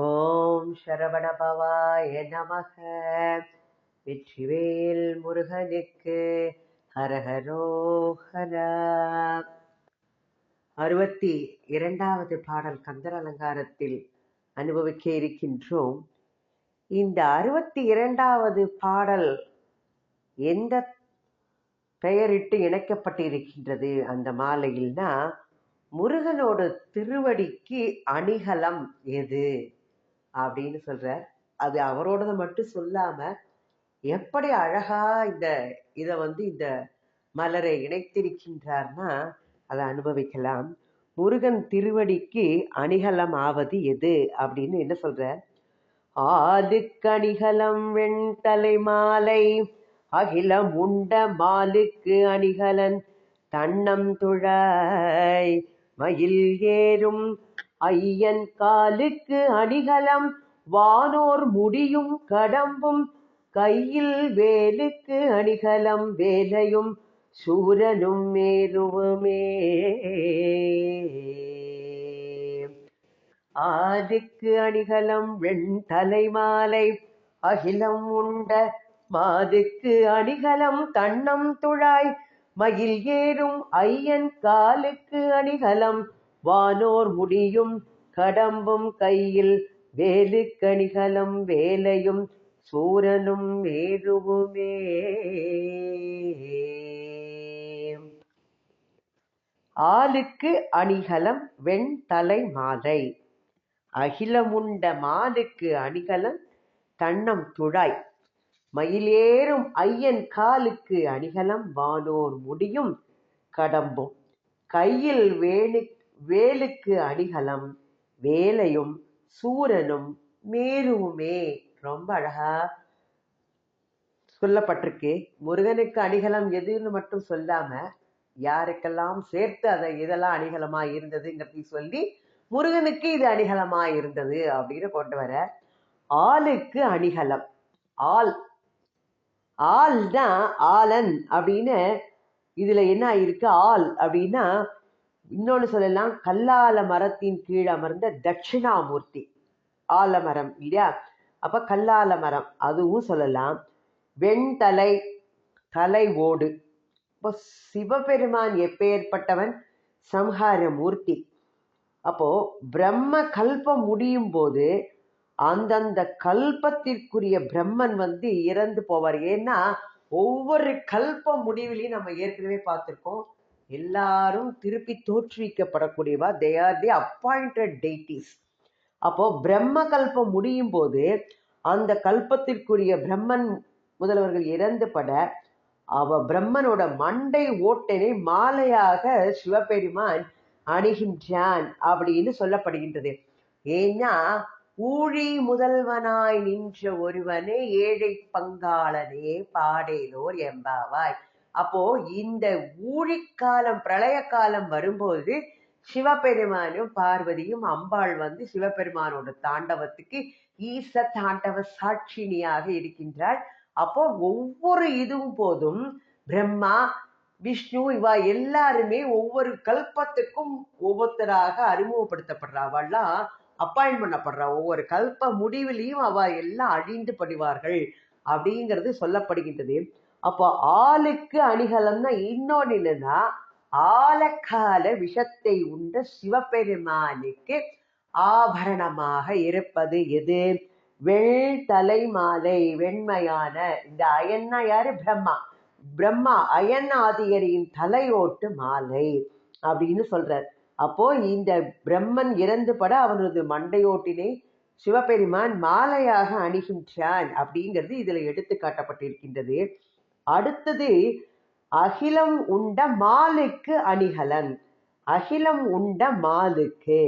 ஓம் சரவணபவாய நமக. வெற்றிவேல் முருகனுக்கு ஹரஹரோஹரா. 62வது பாடல் கந்தர் அலங்காரத்தில் அனுபவிக்க இருக்கின்றோம். இந்த 62வது பாடல் எந்த பெயரிட்டு இணைக்கப்பட்டிருக்கின்றது அந்த மாலையில்னா, முருகனோட திருவடிக்கு அணிகலம் எது அப்படின்னு சொல்றார். அது அவரோடத மட்டும் சொல்லாம எப்படி அழகா இதை இந்த மலரை இணைத்திருக்கின்றார்னா அதை அனுபவிக்கலாம். முருகன் திருவடிக்கு அணிகலம் ஆவது எது அப்படின்னு என்ன சொல்ற? ஆதுக்கு அணிகலம் வெண்தலை மாலை, அகிலம் உண்ட மாலுக்கு அணிகலன் தன்னம் துழாய், மயில் ஏறும் ஐயன் காலுக்கு அணிகலம் வானோர் முடியும் கடம்பும், கையில் வேலுக்கு அணிகலம் வேலையும் சூரனும் மேருவுமே. ஆதுக்கு அணிகலம் வெண்தலை மாலை, அகிலம் உண்ட மாதுக்கு அணிகலம் தன்னம் துழாய், மயில் ஏறும் ஐயன் காலுக்கு அணிகலம் வானோர் முடியும் கடம்பும், கையில் வேலுக்கு அணிகலம் வேலையும் சூரனும் மேருவுமே. ஆளுக்கு அணிகலம் வெண்தலை மாலை, அகிலமுண்ட மாலுக்கு அணிகலம் தன்னம் துழாய், மயிலேறும் ஐயன் காலுக்கு அணிகலம் வானோர் முடியும் கடம்பும், கையில் வேலுக்கு அணிகலம் வேலையும் சூரனும் மேருவுமே. ரொம்ப அழகா சொல்லப்பட்டிருக்கு. முருகனுக்கு அணிகலம் எதுன்னு மட்டும் சொல்லாம யாருக்கெல்லாம் சேர்த்து அதை இதெல்லாம் அணிகலமா இருந்ததுங்கிறதையும் சொல்லி முருகனுக்கு இது அணிகலமா இருந்தது அப்படின்னு கொண்டு வர. ஆளுக்கு அணிகலம், ஆள் தான் ஆலன் அப்படின்னு இதுல என்ன இருக்கு? ஆள் அப்படின்னா இன்னொன்னு சொல்லலாம், கல்லால மரத்தின் கீழ் அமர்ந்த தட்சிணாமூர்த்தி ஆலமரம் இல்லையா? அப்ப கல்லால மரம் அதுவும் சொல்லலாம். வெண்தலை, தலை ஓடு. இப்போ சிவபெருமான் எப்பேற்பட்டவன்? சம்ஹார மூர்த்தி. அப்போ பிரம்ம கல்பம் முடியும் போது அந்தந்த கல்பத்திற்குரிய பிரம்மன் இறந்து போவார். ஏன்னா ஒவ்வொரு கல்ப முடிவிலையும் நம்ம ஏற்கனவே பார்த்திருக்கோம், எல்லாரும் திருப்பி தோற்றுவிக்கப்படக்கூடியவா. They are the appointed deities. அப்போ பிரம்ம கல்பம் முடியும் போது அந்த கல்பத்திற்குரிய பிரம்மன் முதல்வர்கள் இறந்து பட பிரம்மனோட மண்டை ஓட்டனை மாலையாக சிவபெருமான் அணிகின்றான் அப்படின்னு சொல்லப்படுகின்றது. ஏன்னா ஊழி முதல்வனாய் நின்ற ஒருவனே ஏழை பங்காளனே பாடேலோர் எம்பாவாய். அப்போ இந்த ஊழிக்காலம் பிரளய காலம் வரும்போது சிவபெருமானும் பார்வதியும் அம்பாள் சிவபெருமானோட தாண்டவத்துக்கு ஈச தாண்டவ சாட்சினியாக இருக்கின்றாள். அப்போ ஒவ்வொரு இதுவும் போதும் பிரம்மா விஷ்ணு இவா எல்லாருமே ஒவ்வொரு கல்பத்துக்கும் ஒவ்வொருத்தராக அறிமுகப்படுத்தப்படுறாவெல்லாம் அப்பாயிண்ட் பண்ணப்படுறா. ஒவ்வொரு கல்ப முடிவிலையும் அவ எல்லாம் அழிந்து படுவார்கள் அப்படிங்கிறது சொல்லப்படுகின்றது. அப்போ ஆளுக்கு அணிகலம்னா இன்னொன்னு என்னன்னா, ஆலக்கால விஷத்தை உண்ட சிவபெருமானுக்கு ஆபரணமாக இருப்பது எது? வெண்தலை மாலை, வெண்மையான. இந்த அயன்னா யாரு? பிரம்மா அயன் ஆதியரின் தலையோட்டு மாலை அப்படின்னு சொல்றார். அப்போ இந்த பிரம்மன் இறந்து பட அவனது மண்டையோட்டினை சிவபெருமான் மாலையாக அணிகின்றான் அப்படிங்கிறது இதுல எடுத்து காட்டப்பட்டிருக்கின்றது. அடுத்தது அகிலம் உண்ட மாலுக்கு அணிகலன். அகிலம் உண்ட மாலுக்கு,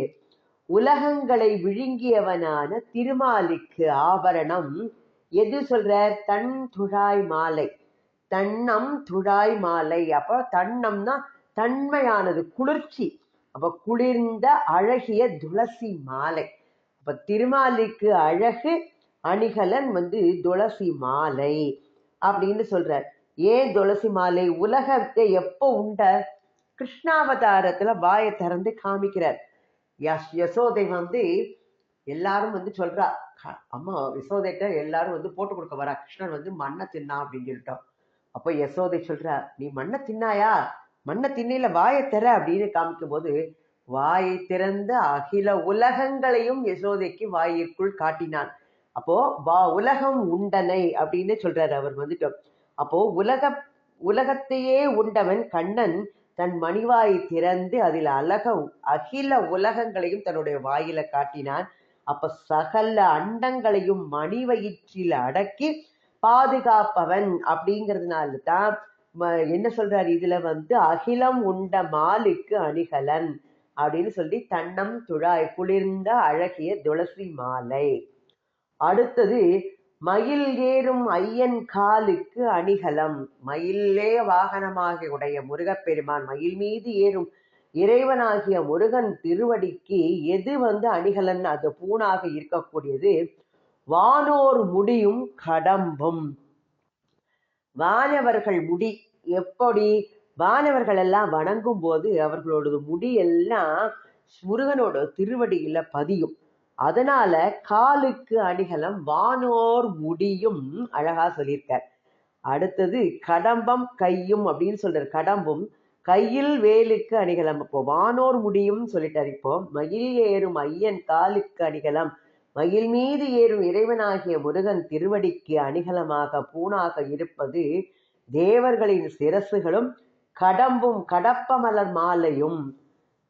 உலகங்களை விழுங்கியவனான திருமாலுக்கு ஆபரணம் எது சொல்றார்? தன் துழாய் மாலை, தன்னம் துழாய் மாலை. அப்போ தன்னம்னா தன்மையானது, குளிர்ச்சி. அப்ப குளிர்ந்த அழகிய துளசி மாலை. அப்ப திருமாலுக்கு அழகு அணிகலன் துளசி மாலை அப்படின்னு சொல்றார். ஏன் துளசி மாலை? உலகத்தை எப்போ உண்ட? கிருஷ்ணாவதாரத்துல வாயை திறந்து காமிக்கிறார். யசோதை எல்லாரும் வந்து சொல்றா, அம்மா யசோதைட்ட எல்லாரும் வந்து போட்டு கொடுக்க வரா, கிருஷ்ணன் வந்து மண்ணை தின்னா அப்படின்னு சொல்லிட்டோம். அப்போ யசோதை சொல்றா, நீ மண்ணை தின்னாயா, மண்ணை திண்ணையில வாயை திற அப்படின்னு காமிக்கும் போது வாயை திறந்த அகில உலகங்களையும் யசோதைக்கு வாயிற்குள் காட்டினான். அப்போ உலகம் உண்டனை அப்படின்னு சொல்றாரு அவர் வந்துட்டோம். அப்போ உலகத்தையே உண்டவன் கண்ணன் தன் மணிவாயை திறந்து அதில் அகில உலகங்களையும் தன்னுடைய வாயில காட்டினான். அப்ப சகல அண்டங்களையும் மணி வயிற்றில் அடக்கி பாதுகாப்பவன் அப்படிங்கிறதுனால தான் என்ன சொல்றாரு இதுல வந்து அகிலம் உண்ட மாலுக்கு அணிகலன் அப்படின்னு சொல்லி தன்னம் துழாய் குளிர்ந்த அழகிய துளசி மாலை. அடுத்தது மயில் ஏறும் ஐயன் காலுக்கு அணிகலம். மயிலே வாகனமாக உடைய முருகப்பெருமான் மயில் மீது ஏறும் இறைவனாகிய முருகன் திருவடிக்கு எது வந்து அணிகலன், அது பூணாக இருக்கக்கூடியது வானோர் முடியும் கடம்பும். வானவர்கள் முடி எப்படி, வானவர்கள் எல்லாம் வணங்கும் போது அவர்களோட முடி எல்லாம் முருகனோட திருவடியில பதியும். அதனால காலுக்கு அணிகலம் வானோர் முடியும் அழகா சொல்லியிருக்கார். அடுத்தது கடம்பம் கையும் அப்படின்னு சொல்றாரு. கடம்பும் கையில் வேலுக்கு அணிகலம். அப்போ வானோர் முடியும் சொல்லிட்டார். இப்போ மயில் ஏறும் ஐயன் காலுக்கு அணிகலம், மயில் மீது ஏறும் இறைவனாகிய முருகன் திருவடிக்கு அணிகலமாக பூணாக இருப்பது தேவர்களின் சிரசுகளும் கடம்பும் கடப்ப மலர் மாலையும்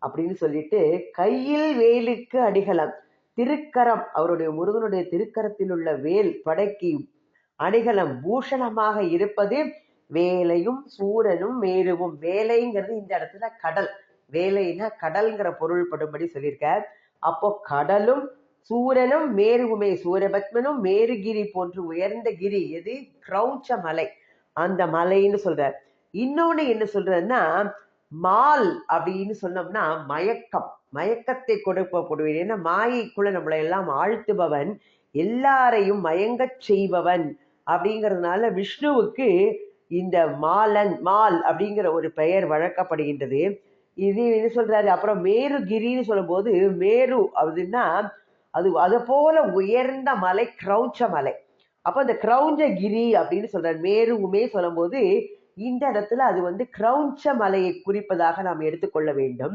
அப்படின்னு சொல்லிட்டு கையில் வேலுக்கு அணிகலம். திருக்கரம், அவருடைய முருகனுடைய திருக்கரத்தில் உள்ள வேல் படைக்கு அணிகலம் பூஷணமாக இருப்பது வேலையும் சூரனும் மேருவும். வேலைங்கிறது இந்த இடத்துல கடல், வேலைன்னா கடல்ங்கிற பொருள் படும்படி சொல்லியிருக்கார். அப்போ கடலும் சூரனும் மேருவுமே, சூரபத்மனும் மேருகிரி போன்று உயர்ந்த கிரி எது, கிரௌச்ச மலை, அந்த மலைன்னு சொல்றார். இன்னொன்னு என்ன சொல்றதுன்னா மால் அப்படின்னு சொன்னோம்னா மயக்கம், மயக்கத்தை கொடுக்கப்படுவேன். ஏன்னா மாயைக்குள்ள நம்மளை எல்லாம் ஆழ்த்துபவன், எல்லாரையும் மயங்கச் செய்பவன் அப்படிங்கிறதுனால விஷ்ணுவுக்கு இந்த மால் அப்படிங்கிற ஒரு பெயர் வழங்கப்படுகின்றது. இது என்ன சொல்றாரு. அப்புறம் மேருகிரின்னு சொல்லும் போது மேரு அப்படின்னா அது போல உயர்ந்த மலை கிரௌச்ச மலை. அப்ப அந்த கிரௌஞ்சகிரி அப்படின்னு சொல்றாரு. மேருவுமே சொல்லும் போது இந்த இடத்துல அது வந்து கிரௌஞ்ச மலையை குறிப்பதாக நாம் எடுத்துக்கொள்ள வேண்டும்.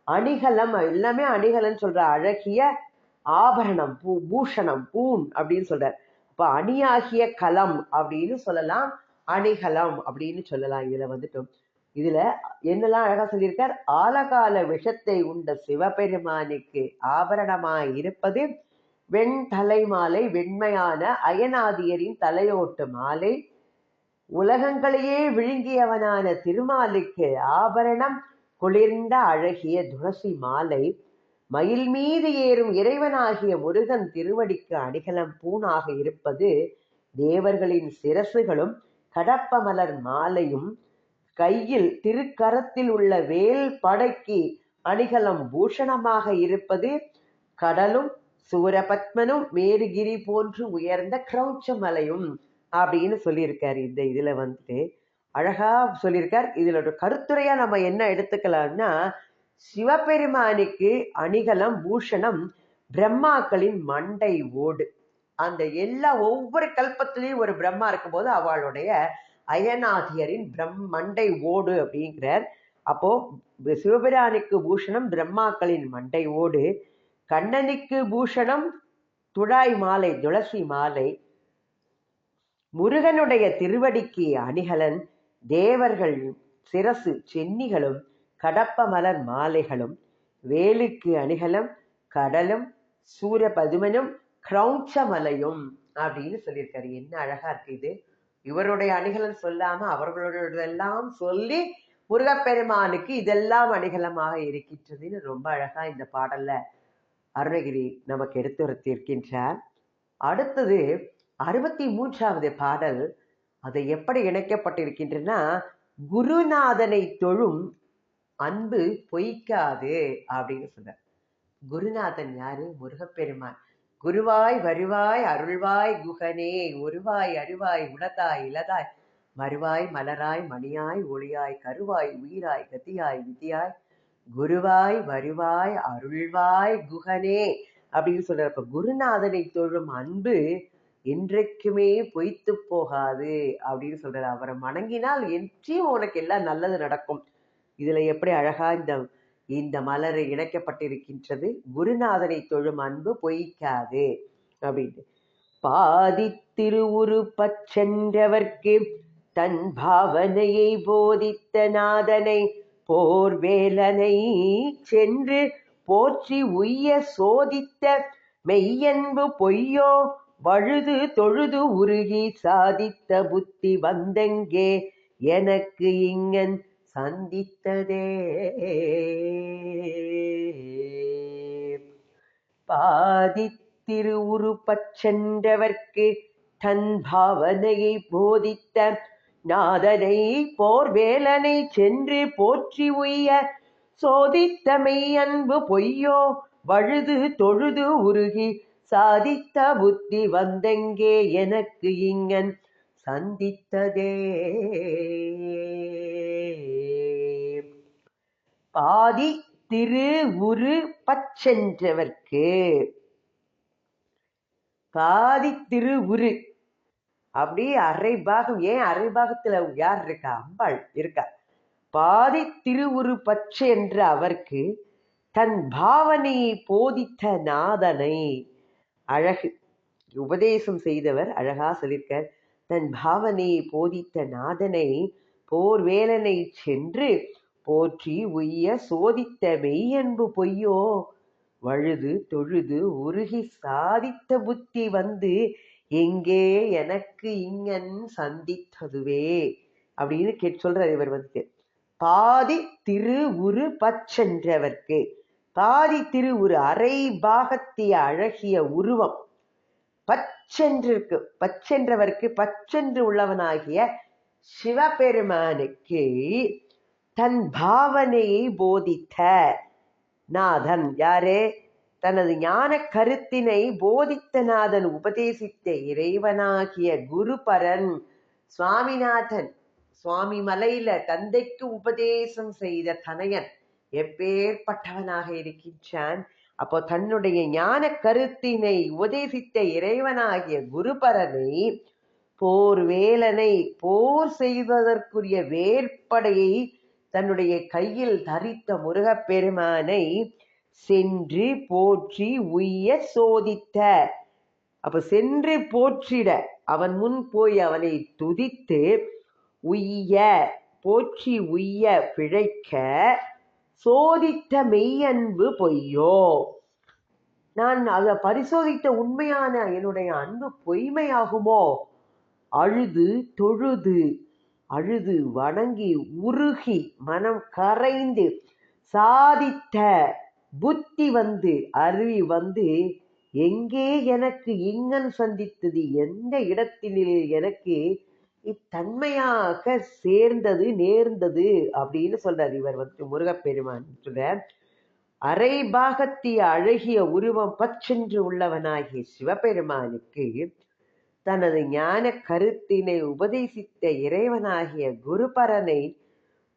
அணிகலம் எல்லாமே அணிகலன் சொல்ற அழகிய ஆபரணம், பூஷணம், பூண் அப்படின்னு சொல்றார். அப்ப அணியாகிய கலம் அப்படின்னு சொல்லலாம், அணிகலம் அப்படின்னு சொல்லலாம். இதுல வந்துட்டோம். இதுல என்னெல்லாம் அழகா சொல்லியிருக்கார். ஆலகால விஷத்தை உண்ட சிவபெருமானுக்கு ஆபரணமாய் இருப்பது வெண்தலை மாலை, வெண்மையான அயனாதியரின் தலையோட்டு மாலை. உலகங்களையே விழுங்கியவனான திருமாலுக்கு ஆபரணம் குளிர்ந்த அழகிய துளசி மாலை. மயில் மீது ஏறும் இறைவனாகிய முருகன் திருவடிக்கு அணிகலம் பூணாக இருப்பது தேவர்களின் சிரசுகளும் கடப்ப மலர் மாலையும். கையில் திருக்கரத்தில் உள்ள வேல் படைக்கு அணிகலம் பூஷணமாக இருப்பது கடலும் சூரபத்மனும் மேருகிரி போன்று உயர்ந்த கிரௌச்ச மலையும் அப்படின்னு சொல்லியிருக்காரு. இந்த இதுல வந்துட்டு அழகா சொல்லியிருக்கார். இதுல ஒரு கருத்துரையா நம்ம என்ன எடுத்துக்கலாம்னா, சிவபெருமானுக்கு அணிகலம் பூஷணம் பிரம்மாக்களின் மண்டை ஓடு. அந்த ஒவ்வொரு கல்பத்திலையும் ஒரு பிரம்மா இருக்கும்போது அவளுடைய அயனாதியரின் மண்டை ஓடு அப்படிங்கிறார். அப்போ சிவபிரானுக்கு பூஷணம் பிரம்மாக்களின் மண்டை ஓடு, கண்ணனுக்கு பூஷணம் துழாய் மாலை, துளசி மாலை. முருகனுடைய திருவடிக்கு அணிகலன் தேவர்கள் சிரசு சென்னிகளும் கடப்ப மலர் மாலைகளும். வேலுக்கு அணிகலம் கடலும் சூரபதுமனும் கிரௌச்ச மலையும் அப்படின்னு சொல்லியிருக்காரு. என்ன அழகா இருக்கு இது. இவருடைய அணிகலன் சொல்லாம அவர்களோடெல்லாம் சொல்லி முருகப்பெருமானுக்கு இதெல்லாம் அணிகலமாக இருக்கின்றதுன்னு ரொம்ப அழகா இந்த பாடல்ல அருணகிரி நமக்கு எடுத்துரைத்திருக்கின்றார். அடுத்தது 63வது பாடல். அதை எப்படி இணைக்கப்பட்டிருக்கின்றனா, குருநாதனை தொழும் அன்பு பொய்க்காது அப்படின்னு சொல்றார். குருநாதன் யாரு? முருகப்பெருமான். குருவாய் வருவாய் அருள்வாய் குகனே, உருவாய் அருவாய் உளதாய் இலதாய் மறுவாய் மலராய் மணியாய் ஒளியாய் கருவாய் உயிராய் கதியாய் விதியாய் குருவாய் வருவாய் அருள்வாய் குகனே அப்படின்னு சொல்றாரு. அப்ப குருநாதனை தொழும் அன்பு என்றைக்குமே பொய்த்து போகாது அப்படின்னு சொல்றாரு. அவரை வணங்கினால் என்றும் உனக்கு எல்லாம் நல்லது நடக்கும். இதுல எப்படி அழகா இந்த மலர் இணைக்கப்பட்டிருக்கின்றது. குருநாதனை தொழும் அன்பு பொய்க்காது அப்படின்னு. பாதி திருவுரு பச்சென்றவர்க்கு தன் பாவனையை போதித்த நாதனை போர்வேலனை சென்று போற்றி உய்ய சோதித்த மெய்யன்பு பொய்யோ வழுது தொழுது உருகி சாதித்த புத்தி வந்தெங்கே எனக்கு இங்கன் சந்தித்ததே. பாதி திருவுரு பச்சென்றவர்க்கு தன் பாவனையை போதித்த நாதனை போர்வேலனை சென்று போற்றி உய்ய சோதித்தமை அன்பு பொய்யோ வழுது தொழுது உருகி சாதித்த புத்தி வந்தெங்கே எனக்கு இங்கன் சந்தித்ததே. பாதி திரு உரு பச்சென்றவர்க்கு, பாதி திரு உரு அப்படி அரை பாகம். ஏன் அரை பாகத்துல யார் இருக்கா? அம்பாள் இருக்கா. பாதி திருவுரு பச்சை என்ற அவர்க்கு தன் பாவனையை போதித்த நாதனை, அழகு உபதேசம் செய்தவர் அழகா சொல்லியிருக்கார். தன் பாவனையை போதித்த நாதனை போர்வேலனை சென்று போற்றி உய்ய சோதித்த மெய்யன்பு பொய்யோ வழுது தொழுது உருகி சாதித்த புத்தி வந்து எங்கே எனக்கு இங்கன் சந்தித்ததுவே அப்படின்னு சொல்றார். இவர் பாதி திரு உரு பச்சென்றவர்க்கு, பாதி திரு உரு அரை பாகத்திய அழகிய உருவம் பச்சென்றவர்க்கு பச்சென்று உள்ளவனாகிய சிவபெருமானுக்கு தன் பாவனையை போதித்த நாதன் யாரே? தனது ஞான கருத்தினை போதித்த நாதன், உபதேசித்த இறைவனாகிய குருபரன் சுவாமிநாதன். சுவாமி மலையில தந்தைக்கு உபதேசம் செய்த தனையன் எப்பேற்பட்டவனாக இருக்கின்றான். அப்போ தன்னுடைய ஞான கருத்தினை உபதேசித்த இறைவனாகிய குருபரனை போர்வேலனை, போர் செய்வதற்குரிய வேற்படையை தன்னுடைய கையில் தரித்த முருகப்பெருமானை சென்று போற்றி உய்ய சோதித்த. அப்ப சென்று போற்றிட அவன் முன் போய் அவனை துதித்து உய்ய, போற்றி உய்ய பிழைக்க சோதித்த மெய்யன்பு பொய்யோ, நான் அதை பரிசோதித்த உண்மையான என்னுடைய அன்பு பொய்மையாகுமோ? அழுது தொழுது, அழுது வணங்கி உருகி மனம் கரைந்து சாதித்த புத்தி வந்து அறிவி வந்து எங்கே எனக்கு இங்கன் சந்தித்தது, எந்த இடத்தினில் எனக்கு இத்தன்மையாக சேர்ந்தது நேர்ந்தது அப்படின்னு சொல்றார். இவர் முருகப்பெருமான் சொல்ற அரை பாகத்திய அழகிய உருவம் பச்சென்று உள்ளவனாகிய சிவபெருமானுக்கு தனது ஞான கருத்தினை உபதேசித்த இறைவனாகிய குருபரனை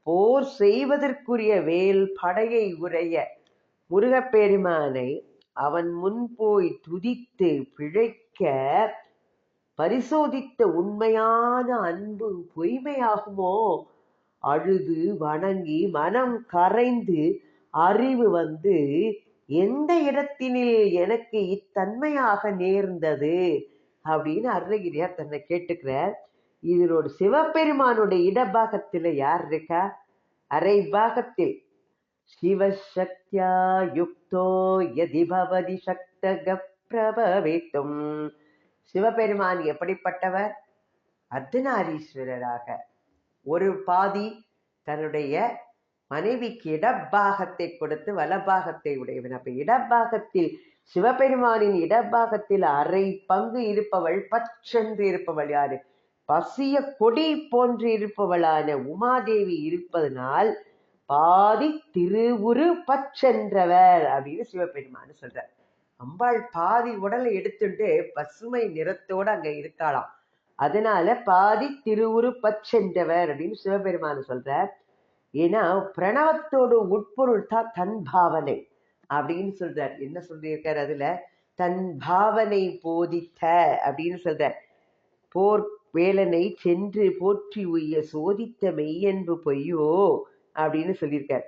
போர் செய்வதற்குரிய வேல் படையை உடைய முருகப்பெருமானை அவன் முன் போய் துதித்து பிழைக்க பரிசோதித்த உண்மையான அன்பு பொய்மையாகுமோ? அழுது வணங்கி மனம் கரைந்து அறிவு வந்து எந்த இடத்தினில் எனக்கு இத்தன்மையாக நேர்ந்தது அப்படின்னு அருணகிரியார் தன்னை கேட்டுக்கிறார். இதனோட சிவபெருமானுடைய இடபாகத்தில் யார் இருக்கா? அரை பாகத்தில் சிவசக்தியா யுக்தோ யதி பவதி சக்தக பிரபவித்தும். சிவபெருமான் எப்படிப்பட்டவர்? அர்த்தநாரீஸ்வரராக ஒரு பாதி தன்னுடைய மனைவிக்கு இடப்பாகத்தை கொடுத்து வலப்பாகத்தை உடையவன். அப்ப இடப்பாகத்தில் சிவபெருமானின் இடப்பாகத்தில் அரை பங்கு இருப்பவள் பச்சென்று இருப்பவள் யாரு? பசிய கொடி போன்று இருப்பவளான உமாதேவி இருப்பதனால் பாதி திருவுரு பச்சென்றவர் அப்படின்னு சிவபெருமான் சொல்றார். அம்பாள் பாதி உடலை எடுத்துட்டு பசுமை நிறத்தோடு அங்க இருக்காளாம். அதனால பாதி திருவுரு பச்சென்றவர் அப்படின்னு சிவபெருமான் சொல்றார். ஏன்னா பிரணவத்தோடு உட்பொருள் தான் தன் பாவனை. அப்படின்னு சொல்றார். என்ன சொல்லியிருக்கார் அதுல? தன் பாவனை போதித்த அப்படின்னு சொல்றார். போர் வேலனை சென்று போற்றி உய்ய சோதித்த மெய்யன்பு பொய்யோ அப்படின்னு சொல்லியிருக்கார்.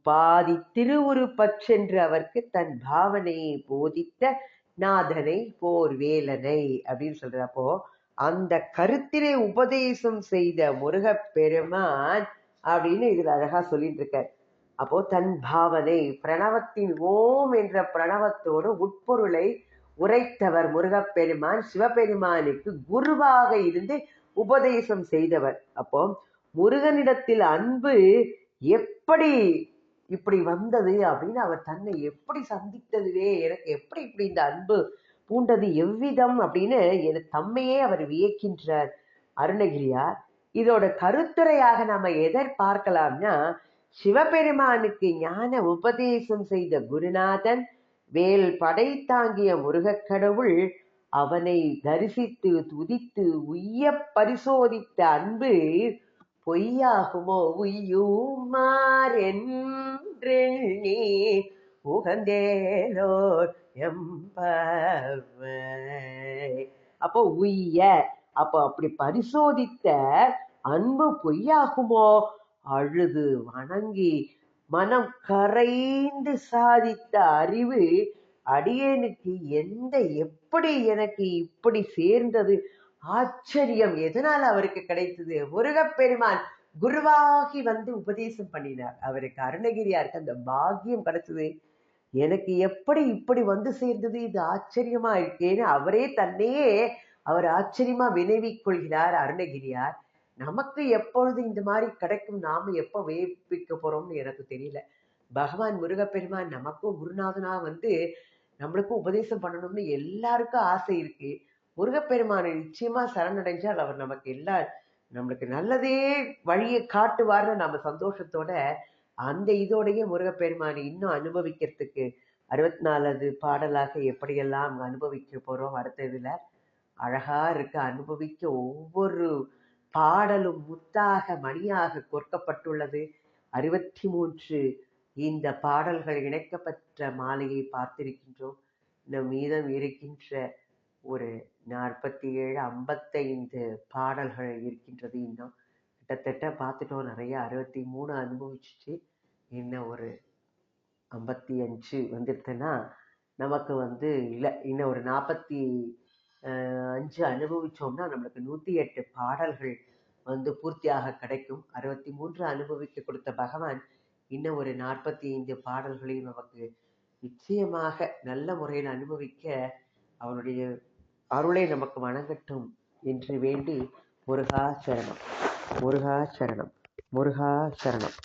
பாதி திருவுரு பற்றென்று அவருக்கு தன் பாவனையை போதித்த நாதனை போர் வேலனை அப்படின்னு சொல்றார். அப்போ அந்த கருத்திலே உபதேசம் செய்த முருகப்பெருமான் அப்படின்னு இதுல அழகா சொல்லிட்டு இருக்கார். அப்போ தன் பாவனை பிரணவத்தின் ஓம் என்ற பிரணவத்தோடு உட்பொருளை உரைத்தவர் முருகப்பெருமான் சிவபெருமானுக்கு குருவாக இருந்து உபதேசம் செய்தவர். அப்போ முருகனிடத்தில் அன்பு எப்படி இப்படி வந்தது அப்படின்னு அவர் தன்னை எப்படி சந்தித்ததுவே, எனக்கு எப்படி இப்படி இந்த அன்பு பூண்டது எவ்விதம் அப்படின்னு தம்மையே அவர் வியக்கின்றார் அருணகிரியார். இதோட கருத்துரையாக நம்ம எதை பார்க்கலாம்னா, சிவபெருமானுக்கு ஞான உபதேசம் செய்த குருநாதன் வேல் படை தாங்கிய முருகக்கடவுள் அவனை தரிசித்து துதித்து உய்ய பரிசோதித்த அன்பு பொய்யாகுமோ உய்யுமார் என்றெண்ணி உகந்தேலோர் எம்பவை. அப்போ உய்ய, அப்போ அப்படி பரிசோதித்த அன்பு பொய்யாகுமோ? அழுது வணங்கி மனம் கரைந்து சாதித்த அறிவு அடியேனுக்கு எப்படி எனக்கு இப்படி சேர்ந்தது? ஆச்சரியம். எதனால் அவருக்கு கிடைத்தது? முருகப்பெருமான் குருவாகி வந்து உபதேசம் பண்ணினார். அவருக்கு அருணகிரியாருக்கு அந்த பாக்கியம் கிடைச்சது. எனக்கு எப்படி இப்படி வந்து சேர்ந்தது, இது ஆச்சரியமா இருக்கேன்னு அவரே தன்னையே அவர் ஆச்சரியமா வினைவிக் கொள்கிறார் அருணகிரியார். நமக்கு எப்பொழுது இந்த மாதிரி கிடைக்கும், நாம எப்போ வேப்பிக்க போறோம்னு எனக்கு தெரியல. பகவான் முருகப்பெருமான் நமக்கும் குருநாதனா வந்து நம்மளுக்கும் உபதேசம் பண்ணணும்னு எல்லாருக்கும் ஆசை இருக்கு. முருகப்பெருமானை நிச்சயமா சரணடைஞ்சால் அவர் நம்மளுக்கு நல்லதே வழியை காட்டுவார்னு நம்ம சந்தோஷத்தோட அந்த இதோடைய முருகப்பெருமானை இன்னும் அனுபவிக்கிறதுக்கு 64வது பாடலாக எப்படியெல்லாம் அனுபவிக்க போறோம் அடுத்த இதுல. அழகா இருக்கு. அனுபவிக்க ஒவ்வொரு பாடலும் முத்தாக மணியாக கோர்க்கப்பட்டுள்ளது. 63 இந்த பாடல்கள் இணைக்கப்பட்ட மாலையை பார்த்திருக்கின்றோம். நம் மீதம் இருக்கின்ற ஒரு 47 55 பாடல்கள் இருக்கின்றது. இன்னும் கிட்டத்தட்ட பார்த்துட்டோம். நிறைய 63 அனுபவிச்சுட்டு இன்னும் ஒரு 55 வந்துடுதுன்னா நமக்கு வந்து இல்லை, இன்னும் ஒரு 45 அனுபவிச்சோம்னா நம்மளுக்கு 108 பாடல்கள் வந்து பூர்த்தியாக கிடைக்கும். 63 அனுபவிக்க கொடுத்த பகவான் இன்னும் ஒரு 45 பாடல்களையும் நமக்கு நிச்சயமாக நல்ல முறையில் அனுபவிக்க அவனுடைய அருளை நமக்கு வணங்கட்டும் என்று வேண்டி முருகா சரணம், முருகா சரணம், முருகா சரணம்.